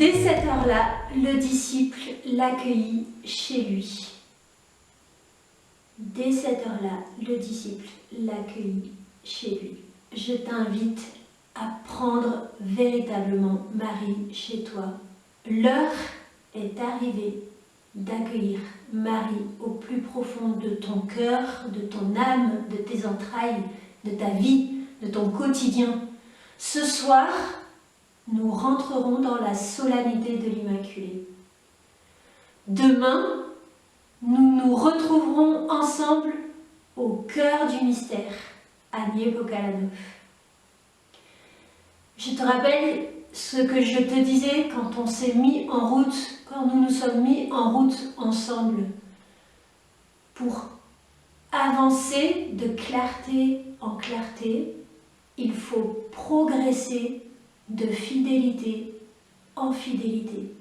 Dès cette heure-là, le disciple l'accueillit chez lui. Dès cette heure-là, le disciple l'accueillit chez lui. Je t'invite à prendre véritablement Marie chez toi. L'heure est arrivée d'accueillir Marie au plus profond de ton cœur, de ton âme, de tes entrailles, de ta vie, de ton quotidien. Ce soir, nous rentrerons dans la solennité de l'Immaculée. Demain, nous nous retrouverons ensemble au cœur du mystère, à Niepokalanów. Je te rappelle ce que je te disais quand on s'est mis en route, quand nous nous sommes mis en route ensemble, pour avancer de clarté en clarté, il faut progresser de fidélité en fidélité.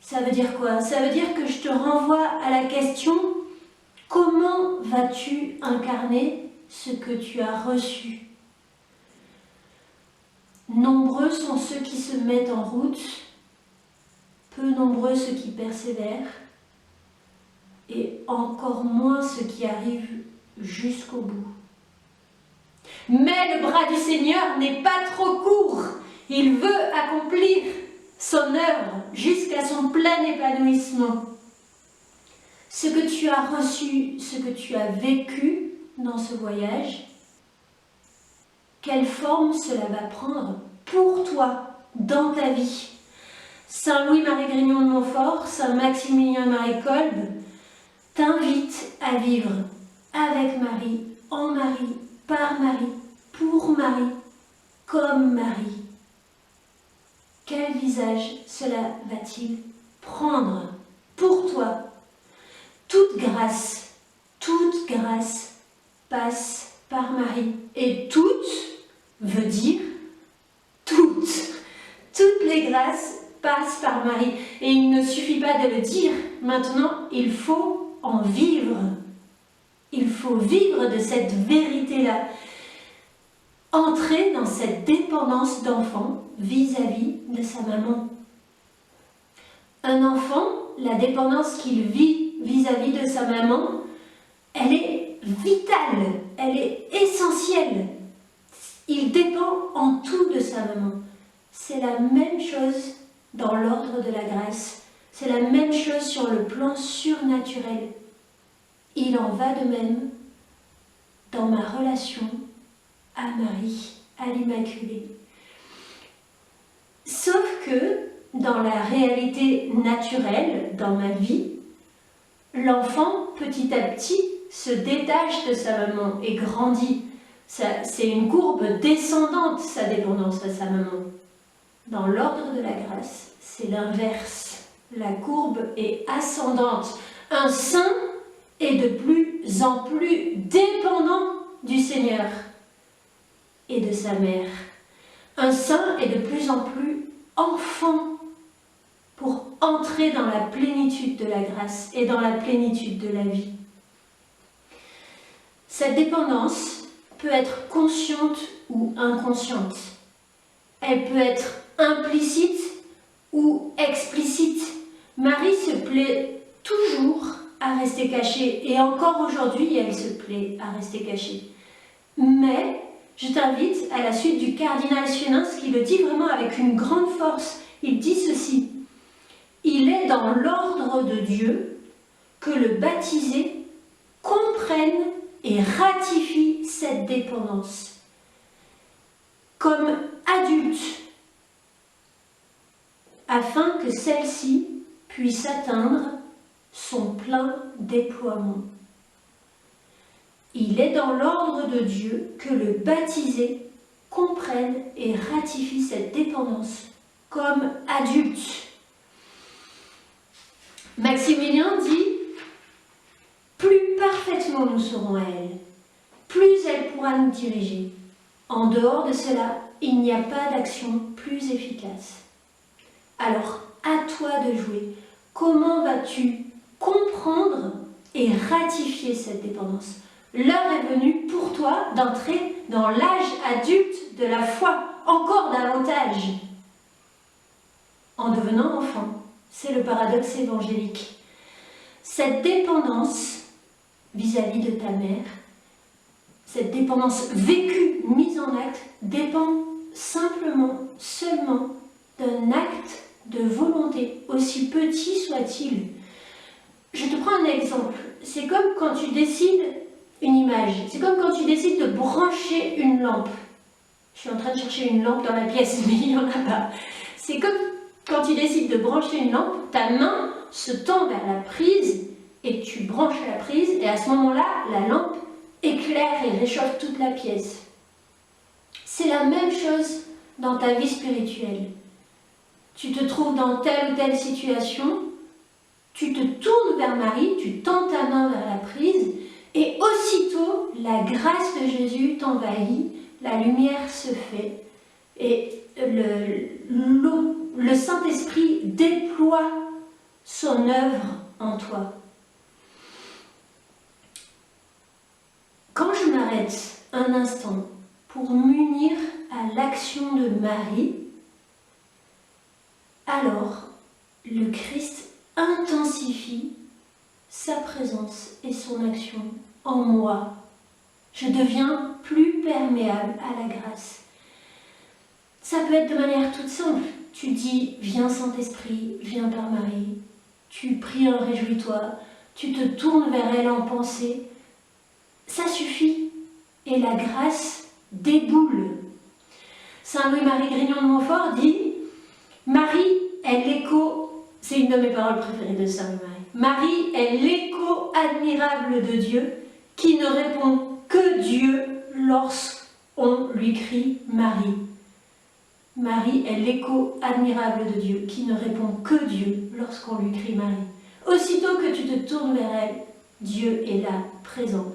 Ça veut dire quoi? Ça veut dire que je te renvoie à la question: comment vas-tu incarner ce que tu as reçu? Nombreux sont ceux qui se mettent en route, peu nombreux ceux qui persévèrent, et encore moins ceux qui arrivent jusqu'au bout. Mais le bras du Seigneur n'est pas trop court. Il veut accomplir son œuvre jusqu'à son plein épanouissement. Ce que tu as reçu, ce que tu as vécu dans ce voyage, quelle forme cela va prendre pour toi, dans ta vie? Saint Louis-Marie Grignon de Montfort, Saint Maximilien-Marie Kolbe t'invitent à vivre avec Marie, en Marie, par Marie, pour Marie, comme Marie. Quel visage cela va-t-il prendre pour toi? Toute grâce passe par Marie. Et toute veut dire toutes. Toutes les grâces passent par Marie. Et il ne suffit pas de le dire. Maintenant, il faut en vivre. Il faut vivre de cette vérité-là. Entrer dans cette dépendance d'enfant vis-à-vis de sa maman. Un enfant, la dépendance qu'il vit vis-à-vis de sa maman, elle est vitale, elle est essentielle. Il dépend en tout de sa maman. C'est la même chose dans l'ordre de la grâce. C'est la même chose sur le plan surnaturel. Il en va de même dans ma relation à Marie, à l'Immaculée. Sauf que dans la réalité naturelle, dans ma vie, l'enfant, petit à petit, se détache de sa maman et grandit. C'est une courbe descendante, sa dépendance à sa maman. Dans l'ordre de la grâce, c'est l'inverse. La courbe est ascendante. Un saint est de plus en plus dépendant du Seigneur et de sa mère. Un saint est de plus en plus enfant pour entrer dans la plénitude de la grâce et dans la plénitude de la vie. Cette dépendance peut être consciente ou inconsciente. Elle peut être implicite ou explicite. Marie se plaît toujours à rester cachée, et encore aujourd'hui, elle se plaît à rester cachée. Mais je t'invite à la suite du cardinal Suenens qui le dit vraiment avec une grande force. Il dit ceci: il est dans l'ordre de Dieu que le baptisé comprenne et ratifie cette dépendance comme adulte, afin que celle-ci puisse atteindre son plein déploiement. Il est dans l'ordre de Dieu que le baptisé comprenne et ratifie cette dépendance comme adulte. Maximilien dit: plus parfaitement nous serons à elle, plus elle pourra nous diriger. En dehors de cela, il n'y a pas d'action plus efficace. Alors, à toi de jouer. Comment vas-tu comprendre et ratifier cette dépendance? L'heure est venue pour toi d'entrer dans l'âge adulte de la foi, encore davantage. en devenant enfant. C'est le paradoxe évangélique. Cette dépendance vis-à-vis de ta mère, cette dépendance vécue, mise en acte, dépend simplement, seulement d'un acte de volonté, aussi petit soit-il. Je te prends un exemple. C'est comme quand tu décides, une image, c'est comme quand tu décides de brancher une lampe. Je suis en train de chercher une lampe dans la pièce, mais il n'y en a pas. C'est comme quand tu décides de brancher une lampe, ta main se tend vers la prise et tu branches la prise et à ce moment-là, la lampe éclaire et réchauffe toute la pièce. C'est la même chose dans ta vie spirituelle. Tu te trouves dans telle ou telle situation, tu te tournes vers Marie, tu tends ta main vers la prise et aussitôt la grâce de Jésus t'envahit, la lumière se fait et le Saint-Esprit déploie son œuvre en toi. Quand je m'arrête un instant pour m'unir à l'action de Marie, alors le Christ intensifie sa présence et son action en moi. Je deviens plus perméable à la grâce. Ça peut être de manière toute simple. Tu dis « Viens Saint-Esprit, viens Père Marie ». Tu pries un « Réjouis-toi », tu te tournes vers elle en pensée. Ça suffit. Et la grâce déboule. Saint Louis-Marie Grignon de Montfort dit « Marie est l'écho », c'est une de mes paroles préférées de Saint Louis-Marie. « Marie est l'écho admirable de Dieu qui ne répond que Dieu lorsqu'on lui crie Marie. » Marie est l'écho admirable de Dieu qui ne répond que Dieu lorsqu'on lui crie Marie. Aussitôt que tu te tournes vers elle, Dieu est là, présent.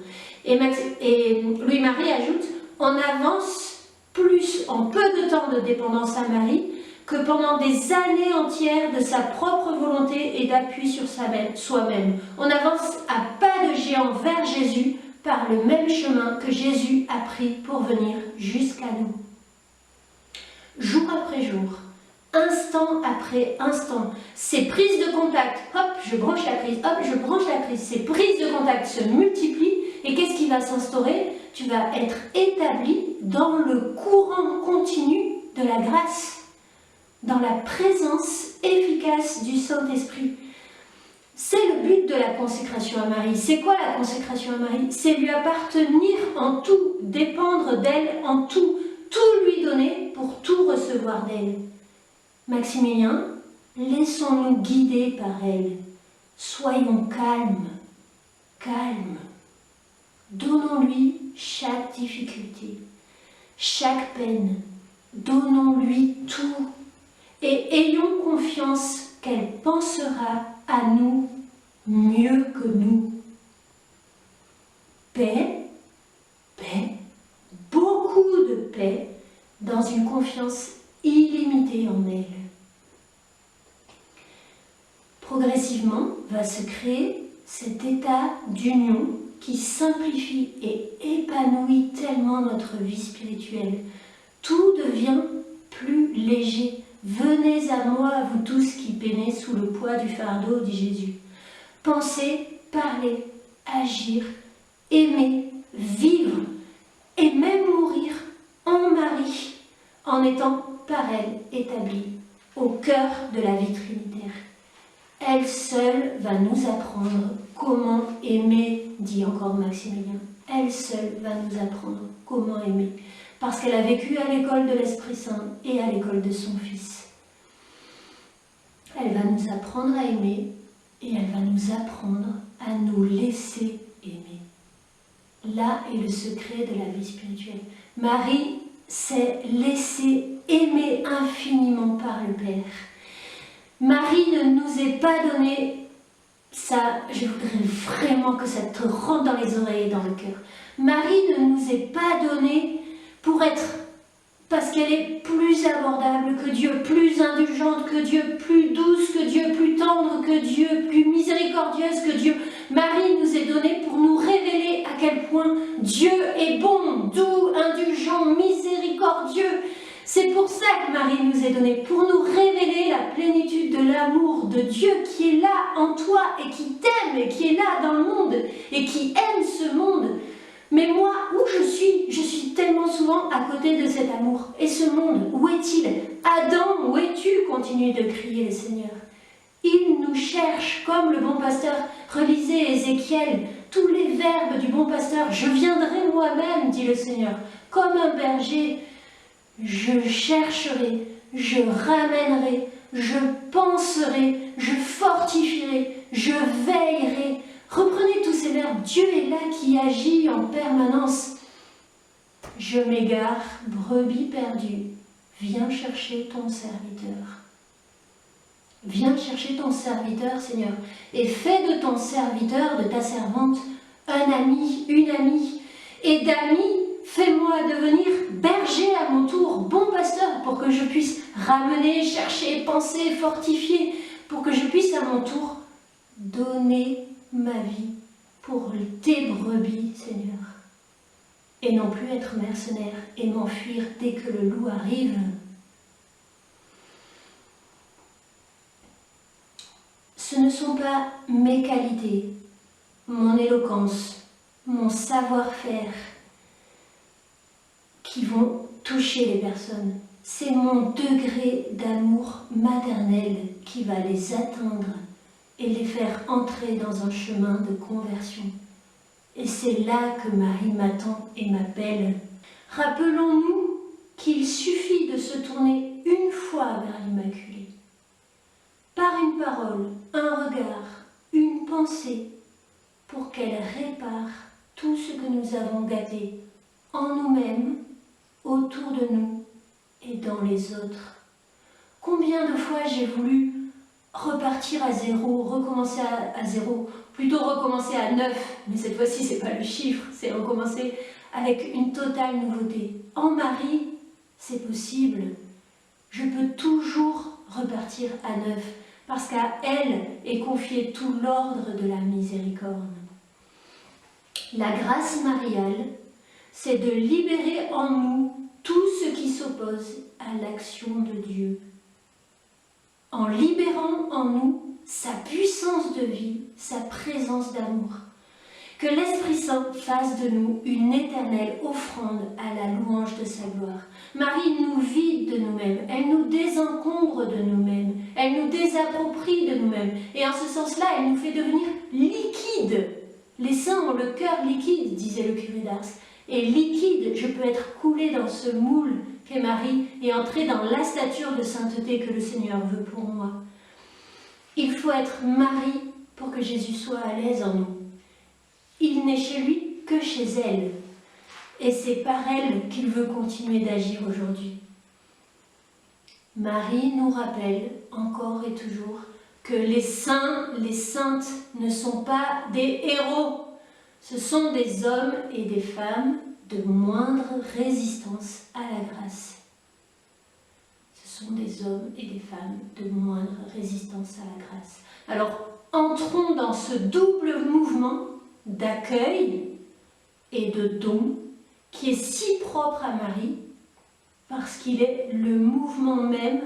Et Louis-Marie ajoute, on avance plus en peu de temps de dépendance à Marie que pendant des années entières de sa propre volonté et d'appui sur soi-même. On avance à pas de géant vers Jésus par le même chemin que Jésus a pris pour venir jusqu'à nous. Jour après jour, instant après instant, ces prises de contact, hop, je branche la prise, hop, je branche la prise, ces prises de contact se multiplient et qu'est-ce qui va s'instaurer? Tu vas être établi dans le courant continu de la grâce, dans la présence efficace du Saint-Esprit. C'est le but de la consécration à Marie. C'est quoi la consécration à Marie? C'est lui appartenir en tout, dépendre d'elle en tout, tout lui donner pour tout recevoir d'elle. Maximilien, laissons-nous guider par elle. Soyons calmes, calmes. Donnons-lui chaque difficulté, chaque peine. Donnons-lui tout. Et ayons confiance qu'elle pensera à nous mieux que nous. Paix, paix, beaucoup de paix dans une confiance illimitée en elle. Progressivement va se créer cet état d'union qui simplifie et épanouit tellement notre vie spirituelle. Tout devient plus léger. Venez à moi, vous tous qui peinez sous le poids du fardeau, dit Jésus. Pensez, parler, agir, aimer, vivre et même mourir en Marie, en étant par elle établie au cœur de la vie trinitaire. Elle seule va nous apprendre comment aimer, dit encore Maximilien. Elle seule va nous apprendre comment aimer, parce qu'elle a vécu à l'école de l'Esprit Saint et à l'école de son Fils. Elle va nous apprendre à aimer et elle va nous apprendre à nous laisser aimer. Là est le secret de la vie spirituelle. Marie s'est laissée aimer infiniment par le Père. Marie ne nous est pas donné, ça, je voudrais vraiment que ça te rentre dans les oreilles et dans le cœur. Marie ne nous est pas donnée pour être, parce qu'elle est plus abordable que Dieu, plus indulgente que Dieu, plus douce que Dieu, plus tendre que Dieu, plus miséricordieuse que Dieu. Marie nous est donnée pour nous révéler à quel point Dieu est bon, doux, indulgent, miséricordieux. C'est pour ça que Marie nous est donnée, pour nous révéler la plénitude de l'amour de Dieu qui est là en toi et qui t'aime et qui est là dans le monde et qui aime ce monde. Mais moi, où je suis tellement souvent à côté de cet amour. Et ce monde, où est-il? Adam, où es-tu? Continue de crier le Seigneur. Il nous cherche comme le bon pasteur. Relisez Ézéchiel, tous les verbes du bon pasteur. Je viendrai moi-même, dit le Seigneur, comme un berger. Je chercherai, je ramènerai, je penserai, je fortifierai, je veillerai. Reprenez tous ces verbes. Dieu est là qui agit en permanence. Je m'égare, brebis perdue. Viens chercher ton serviteur. Viens chercher ton serviteur, Seigneur, et fais de ton serviteur, de ta servante, un ami, une amie. Et d'ami, fais-moi devenir berger à mon tour, bon pasteur, pour que je puisse ramener, chercher, penser, fortifier, pour que je puisse à mon tour donner ma vie pour tes brebis, Seigneur. Et non plus être mercenaire et m'enfuir dès que le loup arrive. Ce ne sont pas mes qualités, mon éloquence, mon savoir-faire qui vont toucher les personnes. C'est mon degré d'amour maternel qui va les atteindre et les faire entrer dans un chemin de conversion. Et c'est là que Marie m'attend et m'appelle. Rappelons-nous qu'il suffit de se tourner une fois vers l'Immaculée. Par une parole, un regard, une pensée, pour qu'elle répare tout ce que nous avons gâté en nous-mêmes, autour de nous et dans les autres. Combien de fois j'ai voulu repartir à zéro, recommencer à zéro, plutôt recommencer à 9, mais cette fois-ci c'est pas le chiffre, c'est recommencer avec une totale nouveauté. En Marie, c'est possible. Je peux toujours repartir à 9, parce qu'à elle est confié tout l'ordre de la miséricorde. La grâce mariale, c'est de libérer en nous tout ce qui s'oppose à l'action de Dieu. En libérant en nous sa puissance de vie, sa présence d'amour. Que l'Esprit Saint fasse de nous une éternelle offrande à la louange de sa gloire. Marie nous vide de nous-mêmes, elle nous désencombre de nous-mêmes, elle nous désapproprie de nous-mêmes. Et en ce sens-là, elle nous fait devenir liquides. Les saints ont le cœur liquide, disait le curé d'Ars. Et liquide, je peux être coulé dans ce moule qu'est Marie et entrer dans la stature de sainteté que le Seigneur veut pour moi. Il faut être Marie pour que Jésus soit à l'aise en nous. Il n'est chez lui que chez elle. Et c'est par elle qu'il veut continuer d'agir aujourd'hui. Marie nous rappelle encore et toujours que les saints, les saintes ne sont pas des héros. Ce sont des hommes et des femmes de moindre résistance à la grâce. Ce sont des hommes et des femmes de moindre résistance à la grâce. Alors, entrons dans ce double mouvement d'accueil et de don qui est si propre à Marie parce qu'il est le mouvement même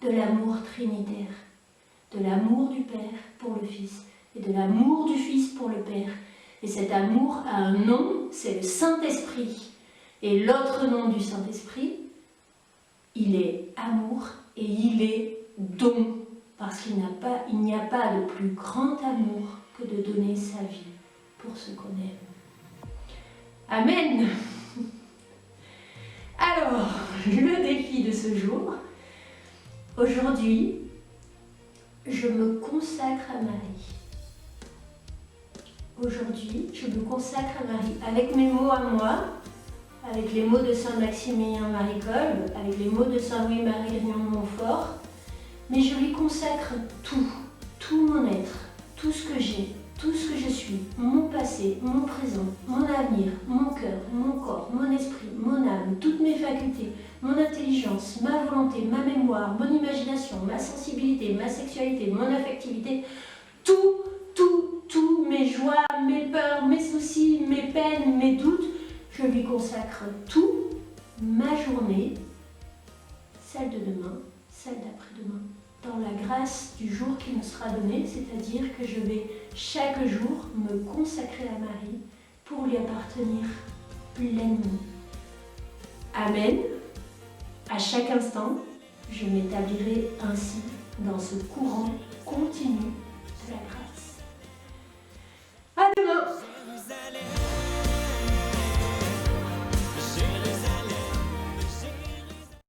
de l'amour trinitaire, de l'amour du Père pour le Fils et de l'amour du Fils pour le Père. Et cet amour a un nom, c'est le Saint-Esprit. Et l'autre nom du Saint-Esprit, il est amour et il est don. Parce qu'il n'y a pas de plus grand amour que de donner sa vie pour ce qu'on aime. Amen. Alors, le défi de ce jour. Aujourd'hui, je me consacre à Marie. Aujourd'hui, je me consacre à Marie, avec mes mots à moi, avec les mots de Saint Maximilien Marie Kolb, avec les mots de Saint Louis-Marie Grignon de Montfort, mais je lui consacre tout mon être, tout ce que j'ai, tout ce que je suis, mon passé, mon présent, mon avenir, mon cœur, mon corps, mon esprit, mon âme, toutes mes facultés, mon intelligence, ma volonté, ma mémoire, mon imagination, ma sensibilité, ma sexualité, mon affectivité, tout, mes joies, mes peurs, mes soucis, mes peines, mes doutes, je lui consacre tout, ma journée, celle de demain, celle d'après-demain, dans la grâce du jour qui nous sera donné, c'est-à-dire que je vais chaque jour me consacrer à Marie pour lui appartenir pleinement. Amen. À chaque instant, je m'établirai ainsi dans ce courant continu de la grâce.